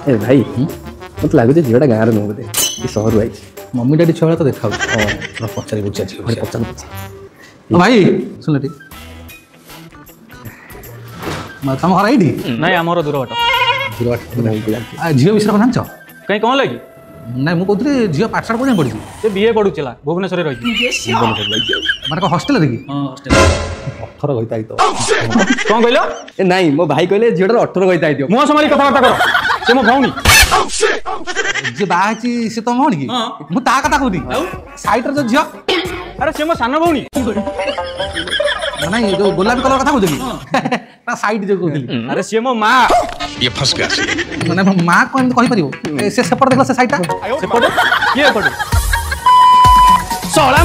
ए भाई मत लागु झीटा गाँव नुह बोधे ये सहर आई मम्मी डैडी छुआ तो देखा पचारि पचार भाई सुन टी तुम घर ये नाई आमर दूर बाट झील विषय को जान कहीं कौन लगी ना मुझे कहते झील पाठशाला को पढ़ी से बीए पढ़ुला भुवनेश्वर रही माने हस्टेल देखी 18 गईता तो कौन कहल ए नाई मो भाई कहले झीटार 18 गईता आई मुह संभाली कथबार्ता कर से मो भौनी जे बाहाची से तो भौणी की मु ता कथा कहूनी साइड रे जो झील अरे से मो सान भौनी ना ये जो गुलाबी कलर कथा कहूनी ता साइड जो कहूली अरे से मो मां ये फंस गया माने मां को कहि परिबो से सेपट देखला से साइडटा सेपट किए पड़े सोला